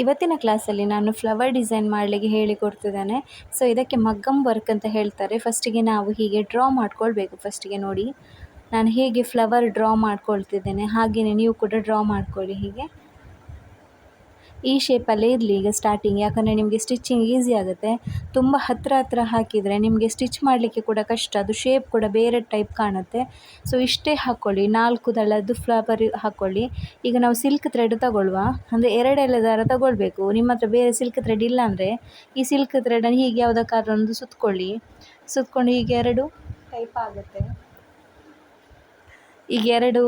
ಇವತ್ತಿನ ಕ್ಲಾಸಲ್ಲಿ ನಾನು ಫ್ಲವರ್ ಡಿಸೈನ್ ಮಾಡಲಿಕ್ಕೆ ಹೇಳಿಕೊಡ್ತಿದ್ದೇನೆ. ಸೊ ಇದಕ್ಕೆ ಮಗ್ಗಮ್ ವರ್ಕ್ ಅಂತ ಹೇಳ್ತಾರೆ. ಫಸ್ಟಿಗೆ ನಾವು ಹೀಗೆ ಡ್ರಾ ಮಾಡ್ಕೊಳ್ಬೇಕು. ಫಸ್ಟಿಗೆ ನೋಡಿ ನಾನು ಹೇಗೆ ಫ್ಲವರ್ ಡ್ರಾ ಮಾಡ್ಕೊಳ್ತಿದ್ದೇನೆ ಹಾಗೆಯೇ ನೀವು ಕೂಡ ಡ್ರಾ ಮಾಡ್ಕೊಳ್ಳಿ. ಹೀಗೆ ಈ ಶೇಪಲ್ಲೇ ಇರಲಿ ಈಗ ಸ್ಟಾರ್ಟಿಂಗ್, ಯಾಕಂದರೆ ನಿಮಗೆ ಸ್ಟಿಚಿಂಗ್ ಈಸಿ ಆಗುತ್ತೆ. ತುಂಬ ಹತ್ತಿರ ಹಾಕಿದರೆ ನಿಮಗೆ ಸ್ಟಿಚ್ ಮಾಡಲಿಕ್ಕೆ ಕೂಡ ಕಷ್ಟ, ಅದು ಶೇಪ್ ಕೂಡ ಬೇರೆ ಟೈಪ್ ಕಾಣುತ್ತೆ. ಸೊ ಇಷ್ಟೇ ಹಾಕ್ಕೊಳ್ಳಿ, 4 ದಳದ್ದು ಫ್ಲವರ್ ಹಾಕ್ಕೊಳ್ಳಿ. ಈಗ ನಾವು ಸಿಲ್ಕ್ ಥ್ರೆಡ್ ತಗೊಳ್ಳುವ, ಅಂದರೆ 2 ಎಳೆ ದಾರ ತಗೊಳ್ಬೇಕು. ನಿಮ್ಮ ಹತ್ರ ಬೇರೆ ಸಿಲ್ಕ್ ಥ್ರೆಡ್ ಇಲ್ಲ ಅಂದರೆ ಈ ಸಿಲ್ಕ್ ಥ್ರೆಡನ್ನು ಹೀಗೆ ಯಾವುದಕ್ಕಾದ್ರೂ ಒಂದು ಸುತ್ಕೊಳ್ಳಿ. ಸುತ್ಕೊಂಡು ಹೀಗೆ 2 ಟೈಪ್ ಆಗುತ್ತೆ. ಈಗ ಎರಡು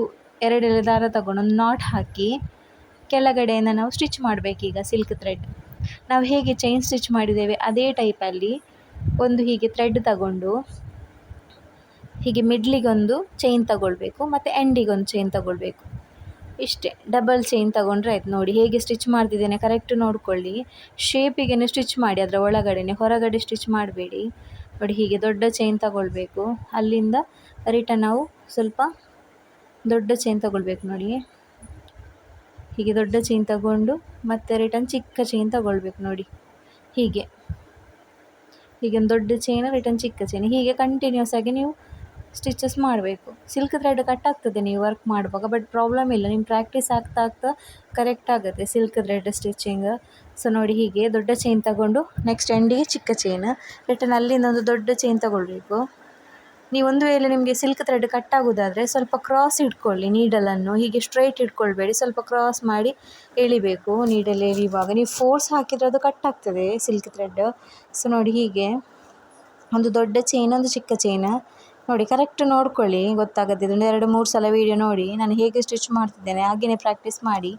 ಎಳೆ ದಾರ ತಗೊಂಡು ಒಂದು ನಾಟ್ ಹಾಕಿ ಕೆಳಗಡೆಯಿಂದ ನಾವು ಸ್ಟಿಚ್ ಮಾಡಬೇಕು. ಈಗ ಸಿಲ್ಕ್ ಥ್ರೆಡ್ ನಾವು ಹೇಗೆ ಚೈನ್ ಸ್ಟಿಚ್ ಮಾಡಿದ್ದೇವೆ ಅದೇ ಟೈಪಲ್ಲಿ ಒಂದು ಹೀಗೆ ಥ್ರೆಡ್ ತಗೊಂಡು ಹೀಗೆ ಮಿಡ್ಲಿಗೊಂದು ಚೈನ್ ತಗೊಳ್ಬೇಕು ಮತ್ತು ಎಂಡಿಗೊಂದು ಚೈನ್ ತಗೊಳ್ಬೇಕು. ಇಷ್ಟೇ, ಡಬಲ್ ಚೈನ್ ತಗೊಂಡ್ರೆ ಆಯ್ತು. ನೋಡಿ ಹೇಗೆ ಸ್ಟಿಚ್ ಮಾಡ್ತಿದ್ದೇನೆ ಕರೆಕ್ಟ್ ನೋಡ್ಕೊಳ್ಳಿ. ಶೇಪಿಗೆ ಸ್ಟಿಚ್ ಮಾಡಿ, ಅದರ ಒಳಗಡೆ ಹೊರಗಡೆ ಸ್ಟಿಚ್ ಮಾಡಬೇಡಿ. ನೋಡಿ ಹೀಗೆ ದೊಡ್ಡ ಚೈನ್ ತಗೊಳ್ಬೇಕು. ಅಲ್ಲಿಂದ ರಿಟರ್ನ್ ನಾವು ಸ್ವಲ್ಪ ದೊಡ್ಡ ಚೈನ್ ತಗೊಳ್ಬೇಕು. ನೋಡಿ ಹೀಗೆ ದೊಡ್ಡ ಚೈನ್ ತಗೊಂಡು ಮತ್ತೆ ರಿಟರ್ನ್ ಚಿಕ್ಕ ಚೈನ್ ತಗೊಳ್ಬೇಕು. ನೋಡಿ ಹೀಗೆ ಒಂದು ದೊಡ್ಡ ಚೈನ್ ರಿಟರ್ನ್ ಚಿಕ್ಕ ಚೈನ್, ಹೀಗೆ ಕಂಟಿನ್ಯೂಸ್ ಆಗಿ ನೀವು ಸ್ಟಿಚಸ್ ಮಾಡಬೇಕು. ಸಿಲ್ಕ್ ಥ್ರೆಡ್ ಕಟ್ ಆಗ್ತದೆ ನೀವು ವರ್ಕ್ ಮಾಡುವಾಗ, ಬಟ್ ಪ್ರಾಬ್ಲಮ್ ಇಲ್ಲ, ನಿಮ್ಮ ಪ್ರಾಕ್ಟೀಸ್ ಆಗ್ತಾ ಕರೆಕ್ಟ್ ಆಗುತ್ತೆ ಸಿಲ್ಕ್ ಥ್ರೆಡ್ ಸ್ಟಿಚಿಂಗ್. ಸೊ ನೋಡಿ ಹೀಗೆ ದೊಡ್ಡ ಚೈನ್ ತಗೊಂಡು ನೆಕ್ಸ್ಟ್ ಎಂಡಿಗೆ ಚಿಕ್ಕ ಚೈನ್, ರಿಟರ್ನ್ ಅಲ್ಲಿಂದ ಒಂದು ದೊಡ್ಡ ಚೈನ್ ತಗೊಳ್ಬೇಕು. ನೀವು ಒಂದು ವೇಳೆ ನಿಮಗೆ ಸಿಲ್ಕ್ ಥ್ರೆಡ್ ಕಟ್ ಆಗೋದಾದರೆ ಸ್ವಲ್ಪ ಕ್ರಾಸ್ ಇಟ್ಕೊಳ್ಳಿ, ನೀಡಲನ್ನು ಹೀಗೆ ಸ್ಟ್ರೈಟ್ ಇಟ್ಕೊಳ್ಬೇಡಿ, ಸ್ವಲ್ಪ ಕ್ರಾಸ್ ಮಾಡಿ ಎಳಿಬೇಕು. ನೀಡಲ್ ಎಳೆಯುವಾಗ ನೀವು ಫೋರ್ಸ್ ಹಾಕಿದರೆ ಅದು ಕಟ್ ಆಗ್ತದೆ ಸಿಲ್ಕ್ ಥ್ರೆಡ್. ಸೊ ನೋಡಿ ಹೀಗೆ ಒಂದು ದೊಡ್ಡ ಚೈನ್ ಒಂದು ಚಿಕ್ಕ ಚೈನ್ ನೋಡಿ ಕರೆಕ್ಟ್ ನೋಡ್ಕೊಳ್ಳಿ, ಗೊತ್ತಾಗುತ್ತೆ. ಇದೊಂದು 2-3 ಸಲ ವೀಡಿಯೋ ನೋಡಿ ನಾನು ಹೇಗೆ ಸ್ಟಿಚ್ ಮಾಡ್ತಿದ್ದೇನೆ ಹಾಗೆಯೇ ಪ್ರಾಕ್ಟೀಸ್ ಮಾಡಿ.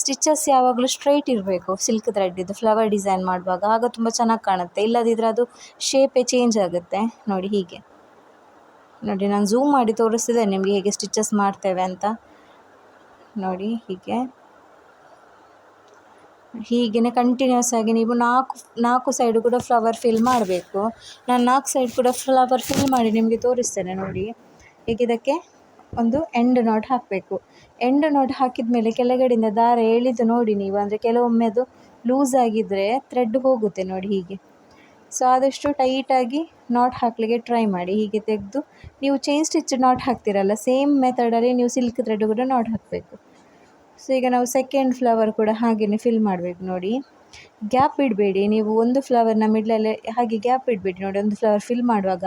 ಸ್ಟಿಚಸ್ ಯಾವಾಗಲೂ ಸ್ಟ್ರೈಟ್ ಇರಬೇಕು ಸಿಲ್ಕ್ ಥ್ರೆಡ್ಡಿದ್ದು ಫ್ಲವರ್ ಡಿಸೈನ್ ಮಾಡುವಾಗ, ಆಗ ತುಂಬ ಚೆನ್ನಾಗಿ ಕಾಣುತ್ತೆ. ಇಲ್ಲದಿದ್ದರೆ ಅದು ಶೇಪೇ ಚೇಂಜ್ ಆಗುತ್ತೆ. ನೋಡಿ ಹೀಗೆ ನೋಡಿ ನಾನು ಝೂಮ್ ಮಾಡಿ ತೋರಿಸ್ತಿದ್ದೇನೆ ನಿಮಗೆ ಹೇಗೆ ಸ್ಟಿಚಸ್ ಮಾಡ್ತೇವೆ ಅಂತ. ನೋಡಿ ಹೀಗೆ ಕಂಟಿನ್ಯೂಸ್ ಆಗಿ ನೀವು ನಾಲ್ಕು ಸೈಡು ಕೂಡ ಫ್ಲವರ್ ಫಿಲ್ ಮಾಡಬೇಕು. ನಾನು 4 ಸೈಡ್ ಕೂಡ ಫ್ಲವರ್ ಫಿಲ್ ಮಾಡಿ ನಿಮಗೆ ತೋರಿಸ್ತೇನೆ. ನೋಡಿ ಈಗ ಇದಕ್ಕೆ ಒಂದು ಎಂಡ್ ನಾಟ್ ಹಾಕಬೇಕು. ಎಂಡ್ ನಾಟ್ ಹಾಕಿದ ಮೇಲೆ ಕೆಳಗಡೆಯಿಂದ ದಾರ ಎಳೆದು ನೋಡಿ ನೀವು, ಅಂದರೆ ಕೆಲವೊಮ್ಮೆ ಅದು ಲೂಸ್ ಆಗಿದ್ದರೆ ಥ್ರೆಡ್ ಹೋಗುತ್ತೆ. ನೋಡಿ ಹೀಗೆ, ಸೊ ಆದಷ್ಟು ಟೈಟಾಗಿ ನಾಟ್ ಹಾಕಲಿಕ್ಕೆ ಟ್ರೈ ಮಾಡಿ. ಹೀಗೆ ತೆಗೆದು ನೀವು ಚೈನ್ ಸ್ಟಿಚ್ ನಾಟ್ ಹಾಕ್ತಿರಲ್ಲ, ಸೇಮ್ ಮೆಥಡಲ್ಲಿ ನೀವು ಸಿಲ್ಕ್ ಥ್ರೆಡ್ ಕೂಡ ನಾಟ್ ಹಾಕಬೇಕು. ಸೊ ಈಗ ನಾವು ಸೆಕೆಂಡ್ ಫ್ಲವರ್ ಕೂಡ ಹಾಗೆಯೇ ಫಿಲ್ ಮಾಡಬೇಕು. ನೋಡಿ ಗ್ಯಾಪ್ ಬಿಡಬೇಡಿ, ನೀವು ಒಂದು ಫ್ಲವರ್ನ ಮಿಡ್ಲಲ್ಲೇ ಹಾಗೆ ಗ್ಯಾಪ್ ಬಿಡಬೇಡಿ. ನೋಡಿ ಒಂದು ಫ್ಲವರ್ ಫಿಲ್ ಮಾಡುವಾಗ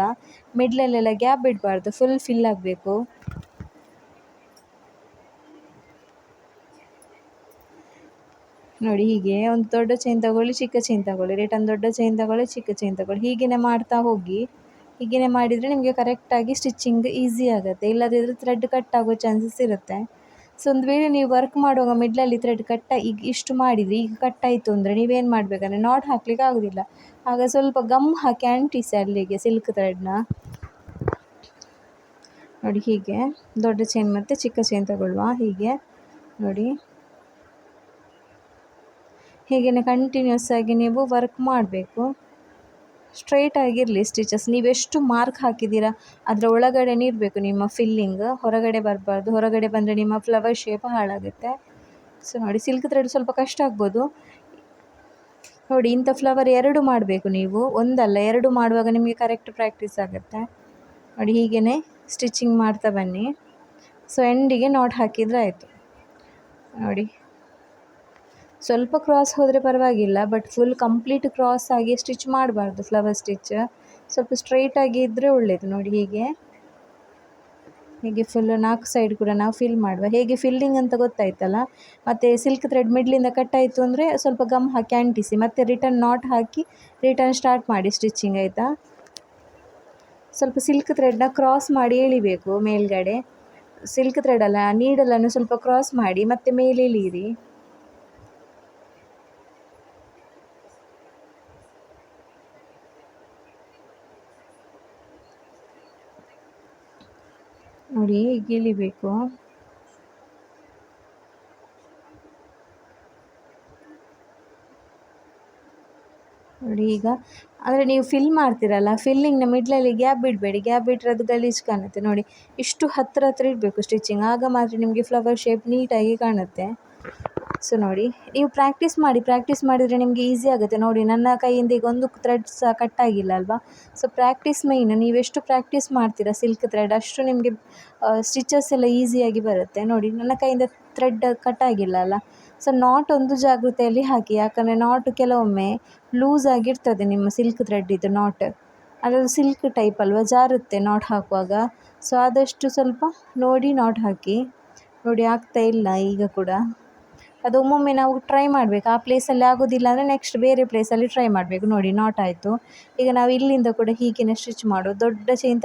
ಮಿಡ್ಲಲ್ಲೆಲ್ಲ ಗ್ಯಾಪ್ ಬಿಡಬಾರ್ದು, ಫುಲ್ ಫಿಲ್ ಆಗಬೇಕು. ನೋಡಿ ಹೀಗೆ ಒಂದು ದೊಡ್ಡ ಚೈನ್ ತಗೊಳ್ಳಿ, ಚಿಕ್ಕ ಚೈನ್ ತಗೊಳ್ಳಿ, ರಿಟರ್ನ್ ದೊಡ್ಡ ಚೈನ್ ತಗೊಳ್ಳಿ, ಚಿಕ್ಕ ಚೈನ್ ತಗೊಳ್ಳಿ, ಹೀಗೇ ಮಾಡ್ತಾ ಹೋಗಿ. ಹೀಗೇ ಮಾಡಿದರೆ ನಿಮಗೆ ಕರೆಕ್ಟಾಗಿ ಸ್ಟಿಚಿಂಗ್ ಈಸಿ ಆಗುತ್ತೆ. ಇಲ್ಲದಿದ್ದರೆ ಥ್ರೆಡ್ ಕಟ್ ಆಗೋ ಚಾನ್ಸಸ್ ಇರುತ್ತೆ. ಸೊ ಒಂದು ವೇಳೆ ನೀವು ವರ್ಕ್ ಮಾಡುವಾಗ ಮಿಡ್ಲಲ್ಲಿ ಥ್ರೆಡ್ ಈಗ ಇಷ್ಟು ಮಾಡಿದರೆ ಈಗ ಕಟ್ ಆಯಿತು ಅಂದರೆ ನೀವೇನು ಮಾಡಬೇಕಂದ್ರೆ ನಾಟ್ ಹಾಕ್ಲಿಕ್ಕೆ ಆಗೋದಿಲ್ಲ, ಆಗ ಸ್ವಲ್ಪ ಗಮ್ ಹಾಕಿ ಅಂಟಿಸಿ ಅಲ್ಲಿಗೆ ಸಿಲ್ಕ್ ಥ್ರೆಡ್ನ. ನೋಡಿ ಹೀಗೆ ದೊಡ್ಡ ಚೈನ್ ಮತ್ತು ಚಿಕ್ಕ ಚೈನ್ ತಗೊಳ್ಳುವ. ಹೀಗೆ ನೋಡಿ ಹೀಗೇ ಕಂಟಿನ್ಯೂಸ್ ಆಗಿ ನೀವು ವರ್ಕ್ ಮಾಡಬೇಕು. ಸ್ಟ್ರೈಟ್ ಆಗಿರಲಿ ಸ್ಟಿಚಸ್. ನೀವೆಷ್ಟು ಮಾರ್ಕ್ ಹಾಕಿದ್ದೀರಾ ಅದರ ಒಳಗಡೆನೇ ಇರಬೇಕು ನಿಮ್ಮ ಫಿಲ್ಲಿಂಗ್, ಹೊರಗಡೆ ಬರಬಾರ್ದು. ಹೊರಗಡೆ ಬಂದರೆ ನಿಮ್ಮ ಫ್ಲವರ್ ಶೇಪ್ ಹಾಳಾಗುತ್ತೆ. ಸೊ ನೋಡಿ ಸಿಲ್ಕ್ ಥ್ರೆಡ್ ಸ್ವಲ್ಪ ಕಷ್ಟ ಆಗ್ಬೋದು. ನೋಡಿ ಇಂಥ ಫ್ಲವರ್ 2 ಮಾಡಬೇಕು ನೀವು, ಒಂದಲ್ಲ 2 ಮಾಡುವಾಗ ನಿಮಗೆ ಕರೆಕ್ಟ್ ಪ್ರಾಕ್ಟೀಸ್ ಆಗುತ್ತೆ. ನೋಡಿ ಹೀಗೇ ಸ್ಟಿಚಿಂಗ್ ಮಾಡ್ತಾ ಬನ್ನಿ. ಸೊ ಎಂಡಿಗೆ ನಾಟ್ ಹಾಕಿದರೆ ಆಯಿತು. ನೋಡಿ ಸ್ವಲ್ಪ ಕ್ರಾಸ್ ಹೋದರೆ ಪರವಾಗಿಲ್ಲ, ಬಟ್ ಫುಲ್ ಕಂಪ್ಲೀಟ್ ಕ್ರಾಸ್ ಆಗಿ ಸ್ಟಿಚ್ ಮಾಡಬಾರ್ದು ಫ್ಲವರ್ ಸ್ಟಿಚ್, ಸ್ವಲ್ಪ ಸ್ಟ್ರೈಟಾಗಿ ಇದ್ದರೆ ಒಳ್ಳೆಯದು. ನೋಡಿ ಹೀಗೆ ಫುಲ್ಲು 4 ಸೈಡ್ ಕೂಡ ನಾವು ಫಿಲ್ ಮಾಡುವ. ಹೇಗೆ ಫಿಲ್ಲಿಂಗ್ ಅಂತ ಗೊತ್ತಾಯ್ತಲ್ಲ. ಮತ್ತು ಸಿಲ್ಕ್ ಥ್ರೆಡ್ ಮಿಡ್ಲಿಂದ ಕಟ್ ಆಯಿತು ಅಂದರೆ ಸ್ವಲ್ಪ ಗಮ್ ಹಾಕಿ ಅಂಟಿಸಿ, ಮತ್ತು return not hockey return start ಮಾಡಿ ಸ್ಟಿಚಿಂಗ್, ಆಯಿತಾ. ಸ್ವಲ್ಪ ಸಿಲ್ಕ್ ಥ್ರೆಡ್ನ ಕ್ರಾಸ್ ಮಾಡಿ ಎಳಿಬೇಕು ಮೇಲ್ಗಡೆ. ಸಿಲ್ಕ್ ಥ್ರೆಡ್ ಅಲ್ಲ, ನೀಡಲನ್ನು ಸ್ವಲ್ಪ ಕ್ರಾಸ್ ಮಾಡಿ ಮತ್ತೆ ಮೇಲೆ ಎಳೀರಿ. ನೋಡಿ ಹೀಗೆ ಎಳಿಬೇಕು. ನೋಡಿ ಈಗ ಅಂದರೆ ನೀವು ಫಿಲ್ ಮಾಡ್ತೀರಲ್ಲ, ಫಿಲ್ಲಿಂಗ್ನ ಮಿಡ್ಲಲ್ಲಿ ಗ್ಯಾಪ್ ಬಿಡಬೇಡಿ, ಗ್ಯಾಪ್ ಬಿಟ್ಟರೆ ಅದು ಗಲೀಜು ಕಾಣುತ್ತೆ. ನೋಡಿ ಇಷ್ಟು ಹತ್ತಿರ ಇಡಬೇಕು ಸ್ಟಿಚಿಂಗ್, ಆಗ ಮಾತ್ರ ನಿಮಗೆ ಫ್ಲವರ್ ಶೇಪ್ ನೀಟಾಗಿ ಕಾಣುತ್ತೆ. ಸೊ ನೋಡಿ, ನೀವು ಪ್ರಾಕ್ಟೀಸ್ ಮಾಡಿದರೆ ನಿಮಗೆ ಈಸಿ ಆಗುತ್ತೆ. ನೋಡಿ ನನ್ನ ಕೈಯಿಂದ ಈಗ ಒಂದು ಥ್ರೆಡ್ ಸಹ ಕಟ್ಟಾಗಿಲ್ಲ ಅಲ್ವಾ. So practice main. ನೀವೆಷ್ಟು ಪ್ರಾಕ್ಟೀಸ್ ಮಾಡ್ತೀರಾ ಸಿಲ್ಕ್ ಥ್ರೆಡ್ ಅಷ್ಟು ನಿಮಗೆ ಸ್ಟಿಚಸ್ ಎಲ್ಲ ಈಸಿಯಾಗಿ ಬರುತ್ತೆ. ನೋಡಿ ನನ್ನ ಕೈಯಿಂದ ಥ್ರೆಡ್ ಕಟ್ಟಾಗಿಲ್ಲ ಅಲ್ಲ. ಸೊ ನಾಟ್ ಒಂದು ಜಾಗೃತೆಯಲ್ಲಿ ಹಾಕಿ, ಯಾಕಂದರೆ ನಾಟ್ ಕೆಲವೊಮ್ಮೆ ಲೂಸ್ ಆಗಿರ್ತದೆ ನಿಮ್ಮ ಸಿಲ್ಕ್ ಥ್ರೆಡ್ಡಿದ್ದು ನಾಟ್. ಅದದು ಸಿಲ್ಕ್ ಟೈಪ್ ಅಲ್ವಾ, ಜಾರುತ್ತೆ ನಾಟ್ ಹಾಕುವಾಗ. ಸೊ ಆದಷ್ಟು ಸ್ವಲ್ಪ ನೋಡಿ ನಾಟ್ ಹಾಕಿ. ನೋಡಿ ಆಗ್ತಾ ಇಲ್ಲ ಈಗ ಕೂಡ. ಅದು ಒಮ್ಮೊಮ್ಮೆ ನಾವು ಟ್ರೈ ಮಾಡಬೇಕು. ಆ ಪ್ಲೇಸಲ್ಲಿ ಆಗೋದಿಲ್ಲ ಅಂದರೆ ನೆಕ್ಸ್ಟ್ ಬೇರೆ ಪ್ಲೇಸಲ್ಲಿ ಟ್ರೈ ಮಾಡಬೇಕು. ನೋಡಿ ನಾಟ್ ಆಯಿತು. ಈಗ ನಾವು ಇಲ್ಲಿಂದ ಕೂಡ ಹೀಗೇ ಸ್ಟಿಚ್ ಮಾಡೋದು. ದೊಡ್ಡ ಚೈನ್